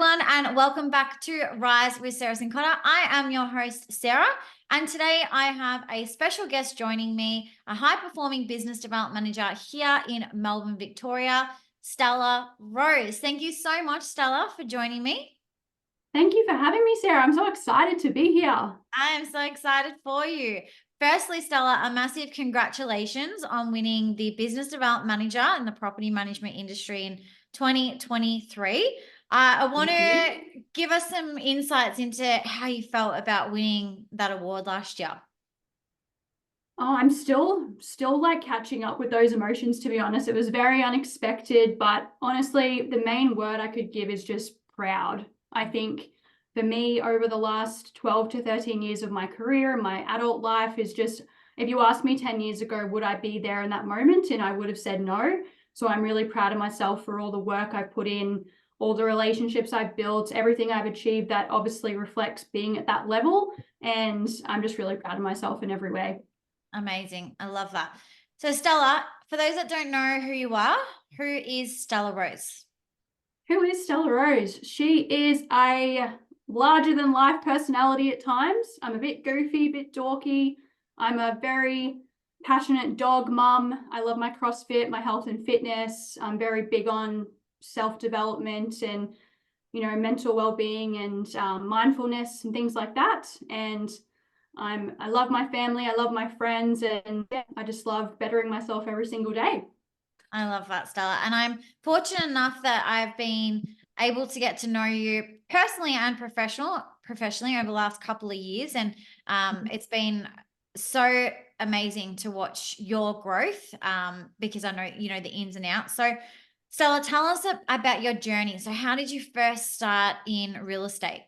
everyone, and welcome back to Rise with Sarah Sincotta. I am your host, Sarah, and today I have a special guest joining me, a high-performing business development manager here in Melbourne, Victoria, Stella Rose. Thank you so much, Stella, for joining me. Thank you for having me, Sarah. I'm so excited to be here. I am so excited for you. Firstly, Stella, a massive congratulations on winning the Business Development Manager in the property management industry in 2023. I want to give us some insights into how you felt about winning that award last year. Oh, I'm still like catching up with those emotions, to be honest. It was very unexpected, but honestly, the main word I could give is just proud. I think for me, over the last 12 to 13 years of my career, my adult life is just, if you asked me 10 years ago, would I be there in that moment? And I would have said no. So I'm really proud of myself for all the work I've put in, all the relationships I've built, everything I've achieved that obviously reflects being at that level. And I'm just really proud of myself in every way. Amazing. I love that. So Stella, for those that don't know who you are, who is Stella Rose? Who is Stella Rose? She is a larger than life personality at times. I'm a bit goofy, a bit dorky. I'm a very passionate dog mum. I love my CrossFit, my health and fitness. I'm very big on self-development and, mental well-being and mindfulness and things like that. And I love my family. I love my friends, and yeah, I just love bettering myself every single day. I love that, Stella. And I'm fortunate enough that I've been able to get to know you personally and professionally over the last couple of years. And it's been so amazing to watch your growth because I know, the ins and outs. So Stella, tell us about your journey. So how did you first start in real estate?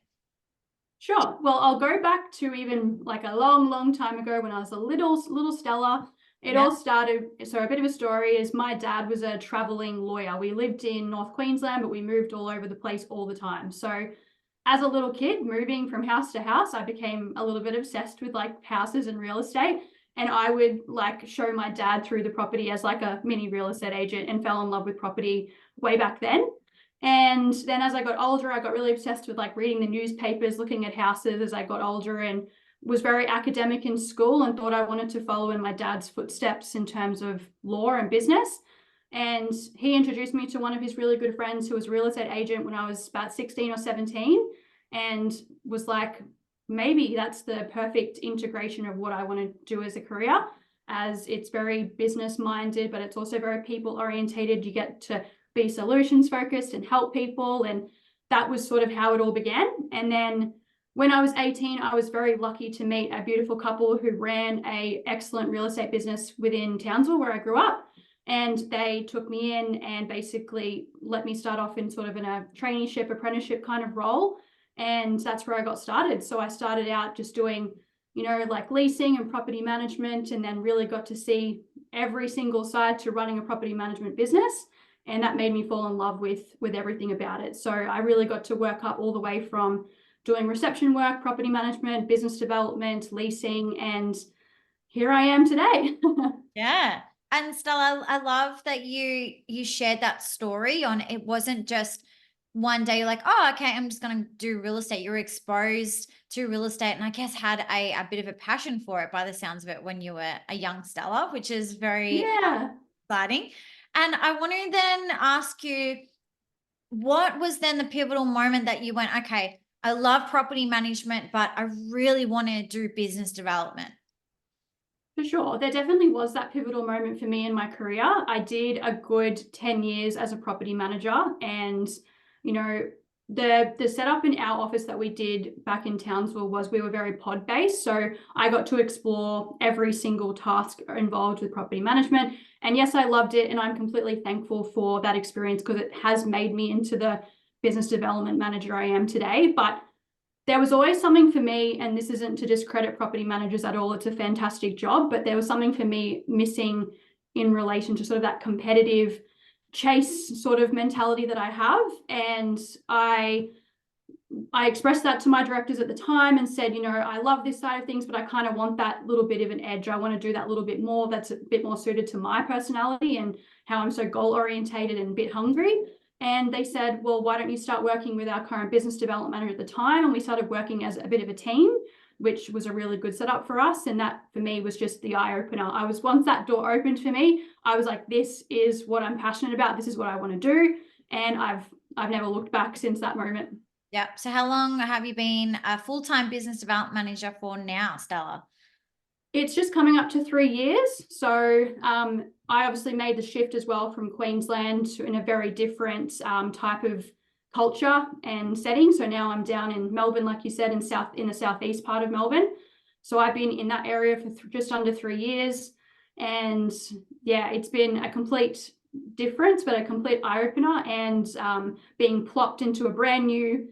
Sure. Well, I'll go back to even like a long, long time ago when I was a little Stella. It all started, so a bit of a story is my dad was a traveling lawyer. We lived in North Queensland, but we moved all over the place all the time. So as a little kid, moving from house to house, I became a little bit obsessed with like houses and real estate. And I would like show my dad through the property as like a mini real estate agent and fell in love with property way back then. And then as I got older, I got really obsessed with like reading the newspapers, looking at houses as I got older, and was very academic in school and thought I wanted to follow in my dad's footsteps in terms of law and business. And he introduced me to one of his really good friends who was a real estate agent when I was about 16 or 17, and was like, maybe that's the perfect integration of what I want to do as a career, as it's very business minded, but it's also very people orientated. You get to be solutions focused and help people. And that was sort of how it all began. And then when I was 18, I was very lucky to meet a beautiful couple who ran an excellent real estate business within Townsville, where I grew up. And they took me in and basically let me start off in sort of in a traineeship, apprenticeship kind of role. And that's where I got started. So I started out just doing, like leasing and property management, and then really got to see every single side to running a property management business. And that made me fall in love with everything about it. So I really got to work up all the way from doing reception work, property management, business development, leasing, and here I am today. Yeah. And Stella, I love that you shared that story on it wasn't just one day you're like, oh, okay, I'm just going to do real estate. You were exposed to real estate and I guess had a bit of a passion for it by the sounds of it when you were a young Stella, which is very exciting. And I want to then ask you, what was then the pivotal moment that you went, okay, I love property management, but I really want to do business development? For sure. There definitely was that pivotal moment for me in my career. I did a good 10 years as a property manager, and, the setup in our office that we did back in Townsville was we were very pod based. So I got to explore every single task involved with property management. And yes, I loved it. And I'm completely thankful for that experience because it has made me into the business development manager I am today. But there was always something for me, and this isn't to discredit property managers at all, it's a fantastic job, but there was something for me missing in relation to sort of that competitive chase sort of mentality that I have. And I expressed that to my directors at the time and said, I love this side of things, but I kind of want that little bit of an edge. I want to do that little bit more. That's a bit more suited to my personality and how I'm so goal orientated and a bit hungry. And they said, well, why don't you start working with our current business development manager at the time? And we started working as a bit of a team, which was a really good setup for us. And that for me was just the eye opener. Once that door opened for me, I was like, this is what I'm passionate about. This is what I want to do. And I've never looked back since that moment. Yep. So how long have you been a full-time business development manager for now, Stella? It's just coming up to 3 years. So I obviously made the shift as well from Queensland in a very different type of culture and setting. So now I'm down in Melbourne, like you said, in the southeast part of Melbourne. So I've been in that area for just under 3 years. And yeah, it's been a complete difference, but a complete eye-opener, and being plopped into a brand new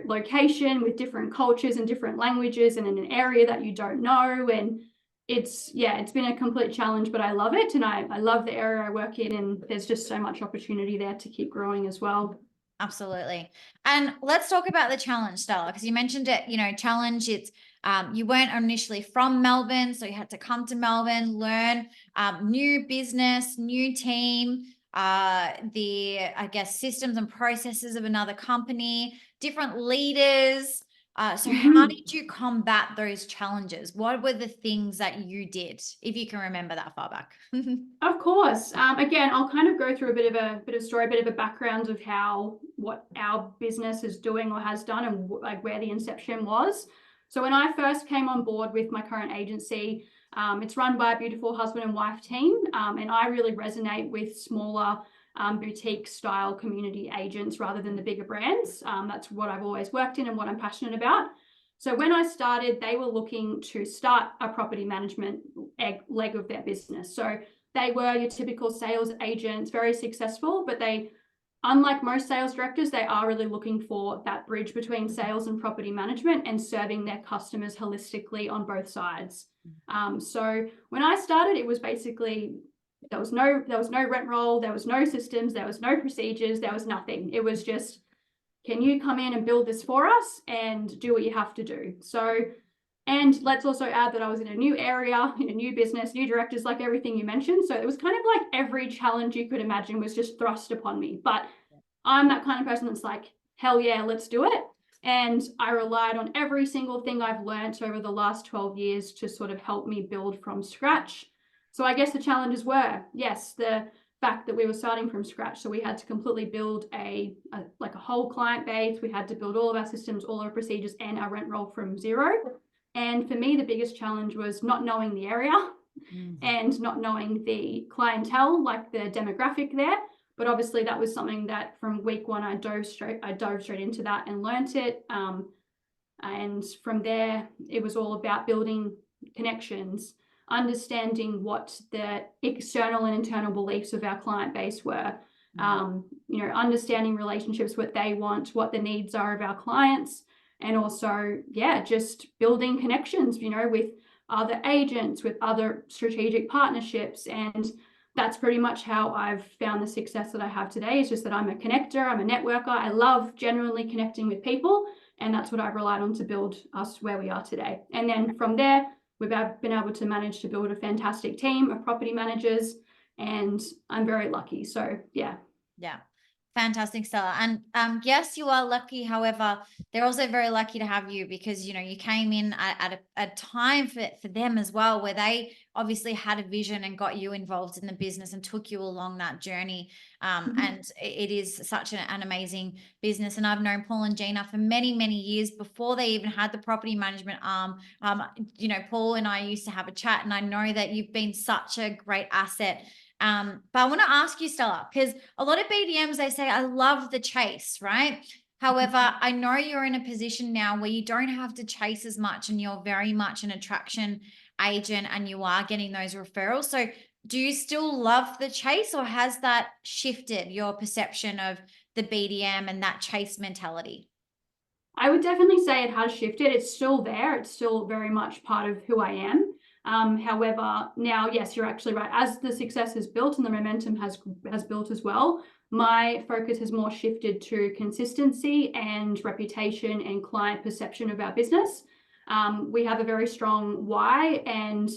location with different cultures and different languages and in an area that you don't know. And it's been a complete challenge, but I love it. And I love the area I work in, and there's just so much opportunity there to keep growing as well. Absolutely. And let's talk about the challenge, Stella, because you mentioned it, challenge. It's you weren't initially from Melbourne, so you had to come to Melbourne, learn new business, new team, I guess, systems and processes of another company, different leaders. So how did you combat those challenges? What were the things that you did, if you can remember that far back? Of course. Again, I'll kind of go through a bit of story, a bit of a background of what our business is doing or has done, and like where the inception was. So when I first came on board with my current agency, it's run by a beautiful husband and wife team, and I really resonate with smaller boutique style community agents rather than the bigger brands. That's what I've always worked in and what I'm passionate about. So when I started, they were looking to start a property management leg of their business. So they were your typical sales agents, very successful, but unlike most sales directors, they are really looking for that bridge between sales and property management and serving their customers holistically on both sides. So when I started, it was basically there was no rent roll, there was no systems, there was no procedures, there was nothing. It was just, can you come in and build this for us and do what you have to do? So, and let's also add that I was in a new area, in a new business, new directors, like everything you mentioned. So it was kind of like every challenge you could imagine was just thrust upon me. But I'm that kind of person that's like, hell yeah, let's do it. And I relied on every single thing I've learned over the last 12 years to sort of help me build from scratch. So I guess the challenges were, yes, the fact that we were starting from scratch. So we had to completely build a whole client base. We had to build all of our systems, all our procedures, and our rent roll from zero. And for me, the biggest challenge was not knowing the area and not knowing the clientele, like the demographic there. But obviously that was something that from week one, I dove straight into that and learnt it. And from there, it was all about building connections, understanding what the external and internal beliefs of our client base were, understanding relationships, what they want, what the needs are of our clients, and also, just building connections, with other agents, with other strategic partnerships. And that's pretty much how I've found the success that I have today. It's just that I'm a connector, I'm a networker. I love genuinely connecting with people, and that's what I've relied on to build us where we are today. And then from there, we've been able to manage to build a fantastic team of property managers, and I'm very lucky. So yeah. Fantastic, Stella. And yes, you are lucky. However, they're also very lucky to have you, because you came in at a time for them as well, where they obviously had a vision and got you involved in the business and took you along that journey. And it is such an amazing business. And I've known Paul and Gina for many, many years before they even had the property management arm. Paul and I used to have a chat, and I know that you've been such a great asset. But I want to ask you, Stella, because a lot of BDMs, they say, I love the chase, right? However, I know you're in a position now where you don't have to chase as much, and you're very much an attraction agent, and you are getting those referrals. So do you still love the chase, or has that shifted your perception of the BDM and that chase mentality? I would definitely say it has shifted. It's still there. It's still very much part of who I am. However, now, yes, you're actually right. As the success has built and the momentum has built as well, my focus has more shifted to consistency and reputation and client perception of our business. We have a very strong why, and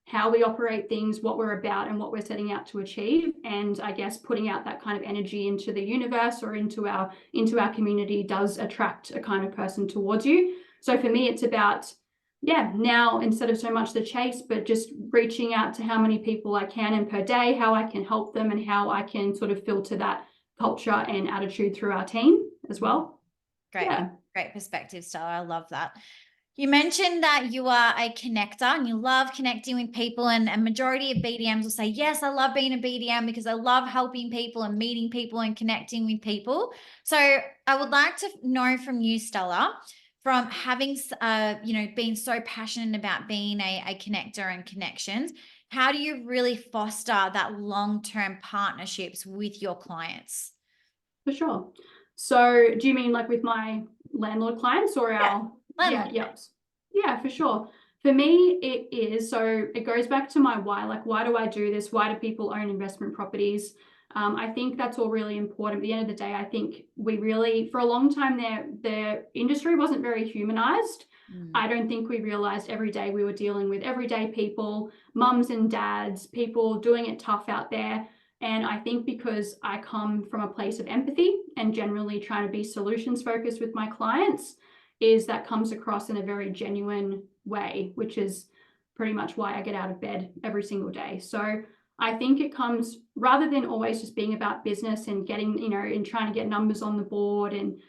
how we operate things, what we're about, and what we're setting out to achieve. And I guess putting out that kind of energy into the universe or into our community does attract a kind of person towards you. So for me, it's about, now instead of so much the chase, but just reaching out to how many people I can in per day, how I can help them, and how I can sort of filter that culture and attitude through our team as well. Great, Yeah. great perspective, Stella. I love that. You mentioned that you are a connector and you love connecting with people, and a majority of BDMs will say, yes, I love being a BDM because I love helping people and meeting people and connecting with people. So I would like to know from you, Stella, from having, been so passionate about being a connector and connections, how do you really foster that long-term partnerships with your clients? For sure. So do you mean like with my landlord clients or our yeah, for sure. For me, it is, so it goes back to my why. Like, why do I do this? Why do people own investment properties? I think that's all really important. At the end of the day, I think we really, for a long time there, the industry wasn't very humanized. I don't think we realized every day we were dealing with everyday people, mums and dads, people doing it tough out there. And I think because I come from a place of empathy and generally trying to be solutions focused with my clients, is that comes across in a very genuine way, which is pretty much why I get out of bed every single day. So I think it comes, rather than always just being about business and getting, and trying to get numbers on the board and,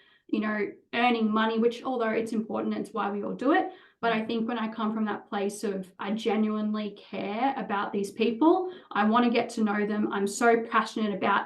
earning money, which although it's important, it's why we all do it. But I think when I come from that place of I genuinely care about these people, I want to get to know them. I'm so passionate about,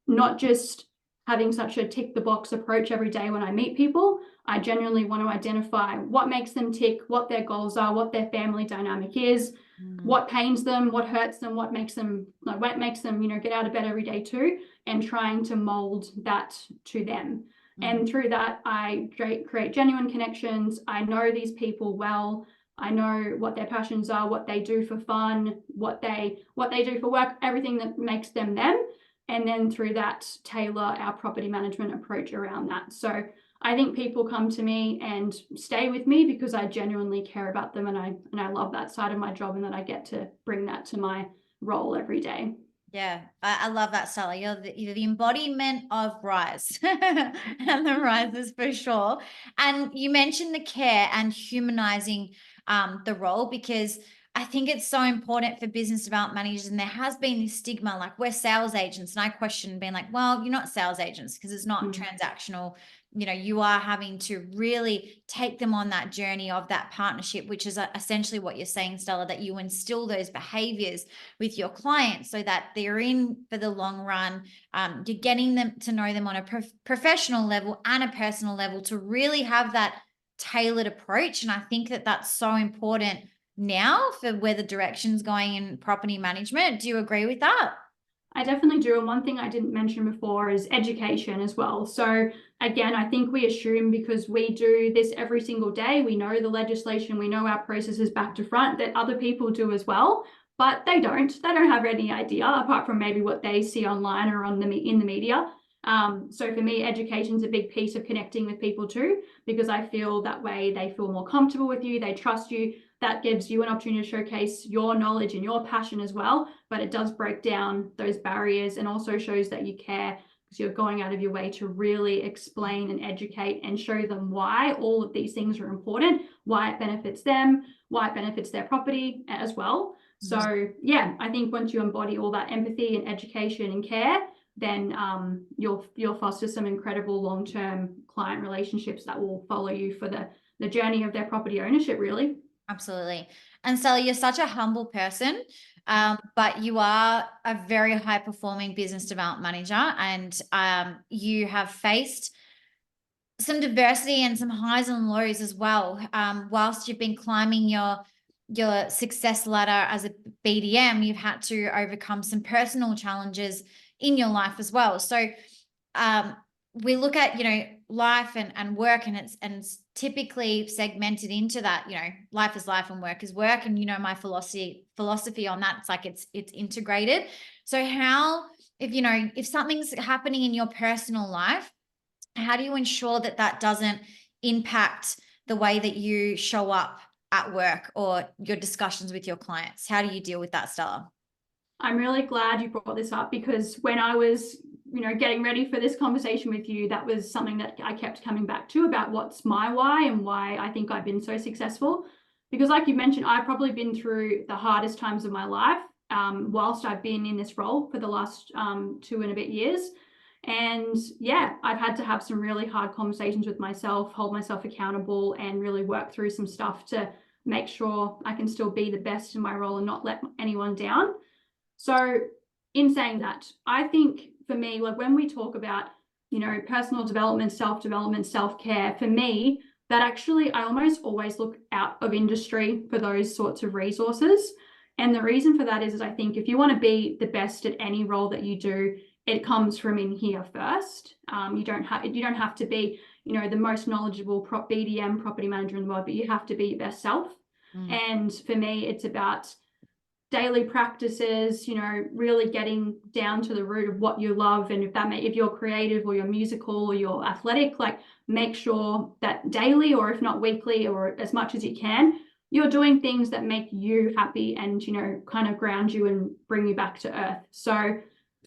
not just having such a tick the box approach every day when I meet people. I genuinely want to identify what makes them tick, what their goals are, what their family dynamic is, what pains them, what hurts them, what makes them get out of bed every day too, and trying to mold that to them. And through that, I create genuine connections. I know these people well. I know what their passions are, what they do for fun, what they do for work, everything that makes them them. And then through that, tailor our property management approach around that. So I think people come to me and stay with me because I genuinely care about them, and I love that side of my job, and that I get to bring that to my role every day. Yeah, I love that, Stella. You're the embodiment of Rise and the Rises for sure. And you mentioned the care and humanizing the role, because I think it's so important for business development managers. And there has been this stigma, like we're sales agents. And I question being like, well, you're not sales agents because it's not transactional. You are having to really take them on that journey of that partnership, which is essentially what you're saying, Stella, that you instill those behaviors with your clients so that they're in for the long run. You're getting them to know them on a professional level and a personal level to really have that tailored approach. And I think that that's so important now for where the direction's going in property management. Do you agree with that? I definitely do. And one thing I didn't mention before is education as well. So again, I think we assume because we do this every single day, we know the legislation, we know our processes back to front, that other people do as well. But they don't. They don't have any idea apart from maybe what they see online or in the media. So for me, education is a big piece of connecting with people too, because I feel that way they feel more comfortable with you, they trust you. That gives you an opportunity to showcase your knowledge and your passion as well, but it does break down those barriers and also shows that you care, because you're going out of your way to really explain and educate and show them why all of these things are important, why it benefits them, why it benefits their property as well. So yeah, I think once you embody all that empathy and education and care, then you'll foster some incredible long-term client relationships that will follow you for the journey of their property ownership, really. Absolutely. And Sally, you're such a humble person, but you are a very high performing business development manager, and you have faced some diversity and some highs and lows as well. Whilst you've been climbing your success ladder as a BDM, you've had to overcome some personal challenges in your life as well. So we look at, life and work, and it's typically segmented into that, life is life and work is work. And, my philosophy on that, it's like, it's integrated. So how, if something's happening in your personal life, how do you ensure that that doesn't impact the way that you show up at work or your discussions with your clients? How do you deal with that, Stella? I'm really glad you brought this up, because when I was, getting ready for this conversation with you, that was something that I kept coming back to, about what's my why and why I think I've been so successful. Because like you mentioned, I've probably been through the hardest times of my life, whilst I've been in this role for the last 2 and a bit years. And yeah, I've had to have some really hard conversations with myself, hold myself accountable, and really work through some stuff to make sure I can still be the best in my role and not let anyone down. So in saying that, I think for me, like when we talk about, personal development, self-development, self-care, for me, that actually, I almost always look out of industry for those sorts of resources. And the reason for that is I think if you want to be the best at any role that you do, it comes from in here first. You don't have to be, the most knowledgeable BDM property manager in the world, but you have to be your best self. And for me, it's about daily practices, really getting down to the root of what you love. And if you're creative or you're musical or you're athletic, like make sure that daily, or if not weekly, or as much as you can, you're doing things that make you happy and, kind of ground you and bring you back to earth. So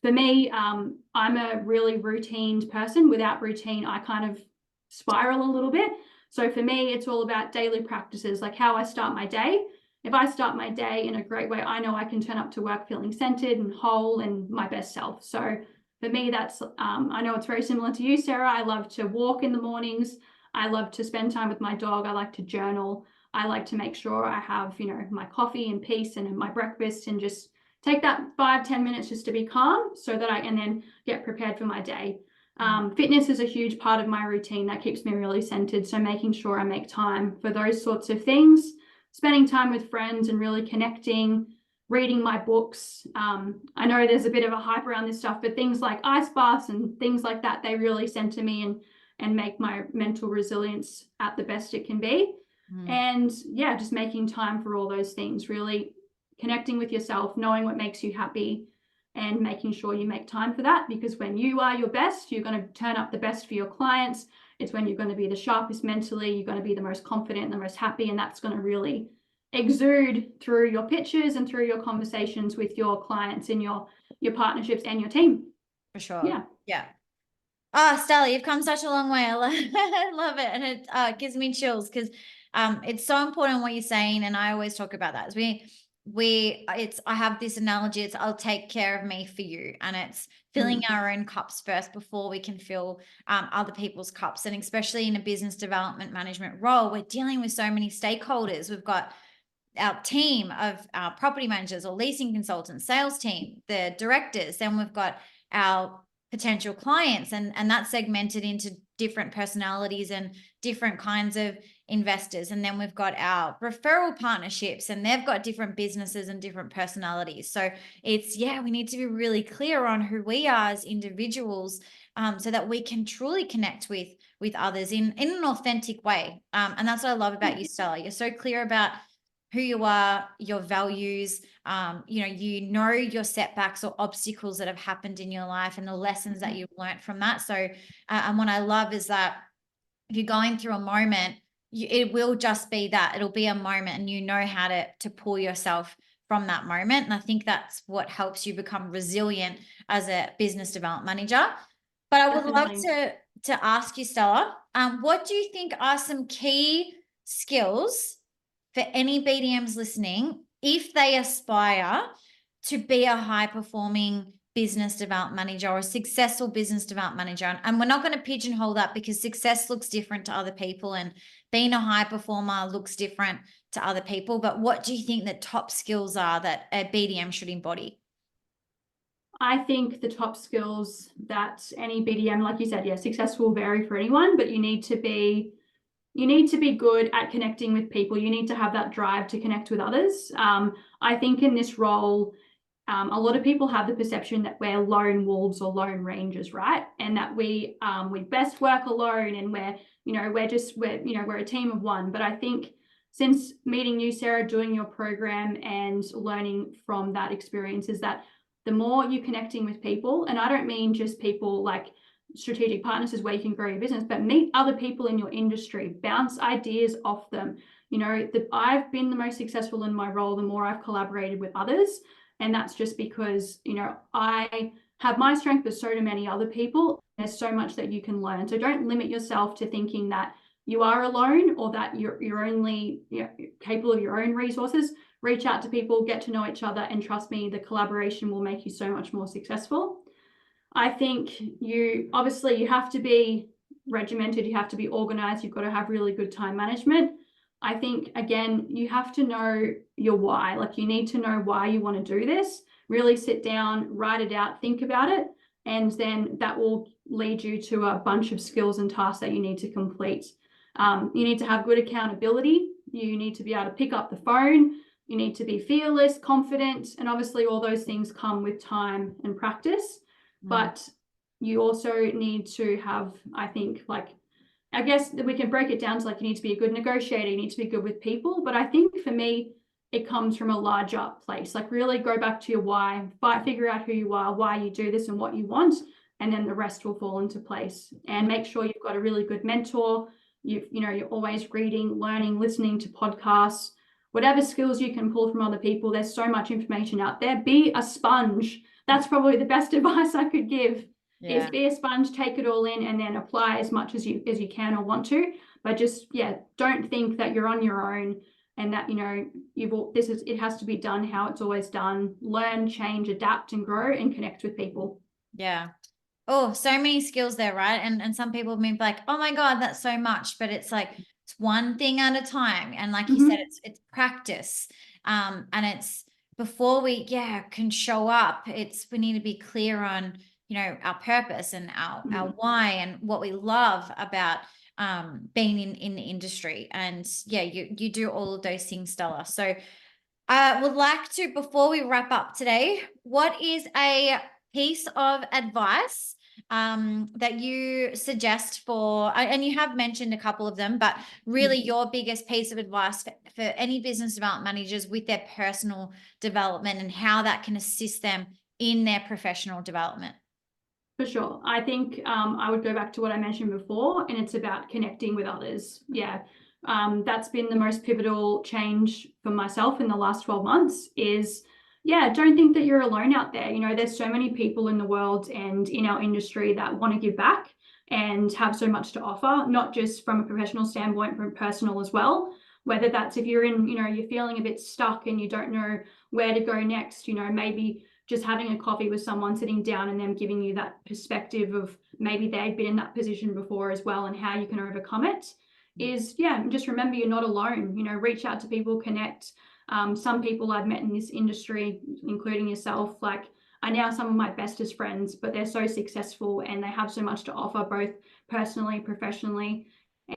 for me, I'm a really routine person. Without routine, I kind of spiral a little bit. So for me, it's all about daily practices, like how I start my day. If I start my day in a great way, I know I can turn up to work feeling centered and whole and my best self. So for me, that's, I know it's very similar to you, Sarah. I love to walk in the mornings. I love to spend time with my dog. I like to journal. I like to make sure I have, my coffee in peace and my breakfast, and just take that 5-10 minutes just to be calm, so that I can then get prepared for my day. Fitness is a huge part of my routine that keeps me really centered. So making sure I make time for those sorts of things, spending time with friends and really connecting, reading my books. I know there's a bit of a hype around this stuff, but things like ice baths and things like that, they really center me and make my mental resilience at the best it can be. And yeah, just making time for all those things, really connecting with yourself, knowing what makes you happy, and making sure you make time for that. Because when you are your best, you're going to turn up the best for your clients. It's when you're going to be the sharpest mentally, you're going to be the most confident, the most happy, and that's going to really exude through your pitches and through your conversations with your clients and your partnerships and your team. For sure. Yeah. Oh, Stella, you've come such a long way. I love it. And it gives me chills, because it's so important what you're saying. And I always talk about that. I have this analogy, it's I'll take care of me for you. And it's filling our own cups first before we can fill other people's cups. And especially in a business development management role, we're dealing with so many stakeholders. We've got our team of our property managers or leasing consultants, sales team, the directors, then we've got our potential clients, and that's segmented into different personalities and different kinds of investors. And then we've got our referral partnerships, and they've got different businesses and different personalities. So it's, we need to be really clear on who we are as individuals, so that we can truly connect with others in an authentic way. And that's what I love about you, Stella. You're so clear about who you are, your values, your setbacks or obstacles that have happened in your life and the lessons that you've learned from that. So, and what I love is that if you're going through a moment, it will just be that. It'll be a moment, and you know how to pull yourself from that moment. And I think that's what helps you become resilient as a business development manager. But I would love to ask you, Stella, what do you think are some key skills for any BDMs listening, if they aspire to be a high-performing business development manager or a successful business development manager? And we're not going to pigeonhole that, because success looks different to other people, and being a high performer looks different to other people. But what do you think the top skills are that a BDM should embody? I think the top skills that any BDM, like you said, success will vary for anyone, but you need to be good at connecting with people. You need to have that drive to connect with others. I think in this role, a lot of people have the perception that we're lone wolves or lone rangers, right? And that we best work alone, and we're a team of one. But I think since meeting you, Sarah, doing your program and learning from that experience, is that the more you're connecting with people, and I don't mean just people like strategic partners is where you can grow your business, but meet other people in your industry, bounce ideas off them, you know, I've been the most successful in my role the more I've collaborated with others. And that's just because, you know, I have my strength, but so do many other people. There's so much that you can learn. So don't limit yourself to thinking that you are alone or that you're only, you know, capable of your own resources. Reach out to people, get to know each other, and trust me, the collaboration will make you so much more successful. I think you have to be regimented, you have to be organized, you've got to have really good time management. I think, again, you have to know your why. Like, you need to know why you want to do this. Really sit down, write it out, think about it, and then that will lead you to a bunch of skills and tasks that you need to complete. You need to have good accountability. You need to be able to pick up the phone. You need to be fearless, confident, and obviously all those things come with time and practice. But you also need to have, I think, like, I guess we can break it down to, like, you need to be a good negotiator, you need to be good with people. But I think for me, it comes from a larger place. Like, really go back to your why, figure out who you are, why you do this and what you want, and then the rest will fall into place. And make sure you've got a really good mentor. You're always reading, learning, listening to podcasts, whatever skills you can pull from other people. There's so much information out there. Be a sponge. That's probably the best advice I could give. Is be a sponge, take it all in, and then apply as much as you can or want to. But just, don't think that you're on your own and that, you know, it has to be done how it's always done. Learn, change, adapt, and grow, and connect with people. Yeah. Oh, so many skills there, right? And some people may be like, oh my God, that's so much. But it's like, it's one thing at a time. And like you said, it's practice. And it's before we can show up, we need to be clear on, you know, our purpose and our why and what we love about being in the industry. And you do all of those things, Stella. So I would like to, before we wrap up today, what is a piece of advice that you suggest and you have mentioned a couple of them, but really your biggest piece of advice for any business development managers with their personal development and how that can assist them in their professional development? For sure. I think I would go back to what I mentioned before, and it's about connecting with others. That's been the most pivotal change for myself in the last 12 months is, don't think that you're alone out there. You know, there's so many people in the world and in our industry that want to give back and have so much to offer, not just from a professional standpoint, but personal as well. Whether that's if you're you're feeling a bit stuck and you don't know where to go next, you know, maybe just having a coffee with someone, sitting down and them giving you that perspective of maybe they've been in that position before as well and how you can overcome it is, just remember you're not alone. You know, reach out to people, connect. Some people I've met in this industry, including yourself, like, are now some of my bestest friends, but they're so successful and they have so much to offer, both personally, professionally.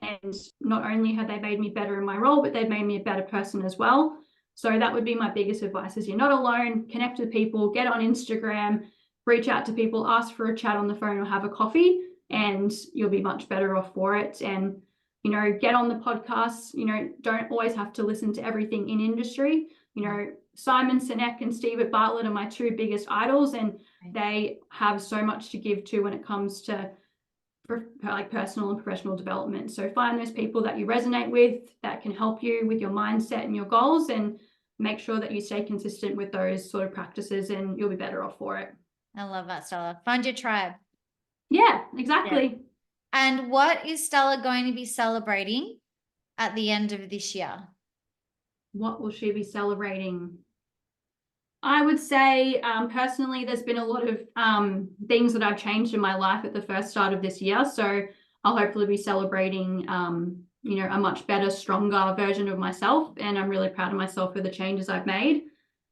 And not only have they made me better in my role, but they've made me a better person as well. So that would be my biggest advice is you're not alone. Connect with people, get on Instagram, reach out to people, ask for a chat on the phone or have a coffee, and you'll be much better off for it. And, you know, get on the podcasts. You know, don't always have to listen to everything in industry. You know, Simon Sinek and Steve Bartlett are my two biggest idols, and they have so much to give to when it comes to like personal and professional development. So find those people that you resonate with, that can help you with your mindset and your goals, and make sure that you stay consistent with those sort of practices, and you'll be better off for it. I love that, Stella. Find your tribe. Yeah, exactly. Yeah. And what is Stella going to be celebrating at the end of this year? What will she be celebrating? I would say personally, there's been a lot of things that I've changed in my life at the first start of this year. So I'll hopefully be celebrating, a much better, stronger version of myself. And I'm really proud of myself for the changes I've made.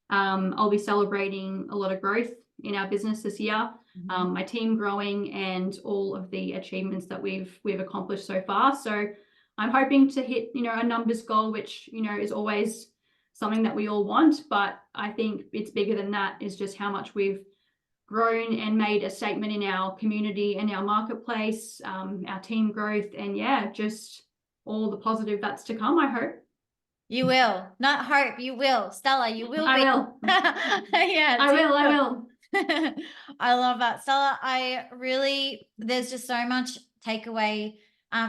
I'll be celebrating a lot of growth in our business this year, my team growing, and all of the achievements that we've accomplished so far. So I'm hoping to hit, a numbers goal, which, is always something that we all want, but I think it's bigger than that, is just how much we've grown and made a statement in our community and our marketplace, our team growth, and just all the positive that's to come, I hope. You will. Not hope, you will. Stella, you will be. I will. I will. I love that. Stella, there's just so much takeaway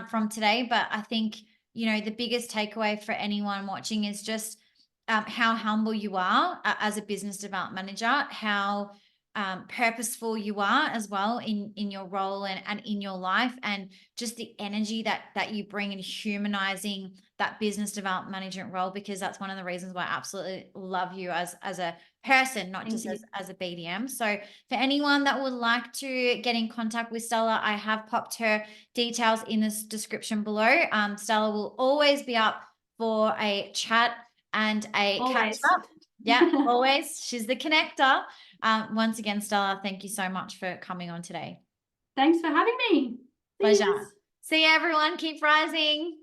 from today, but I think you know, the biggest takeaway for anyone watching is just how humble you are as a business development manager, how purposeful you are as well in your role and in your life, and just the energy that you bring in humanizing that business development management role, because that's one of the reasons why I absolutely love you as a person, not just as a BDM. So for anyone that would like to get in contact with Stella, I have popped her details in this description below. Stella will always be up for a chat and a catch up. Yeah, always. She's the connector. Once again, Stella, thank you so much for coming on today. Thanks for having me. Pleasure. See you, everyone. Keep rising.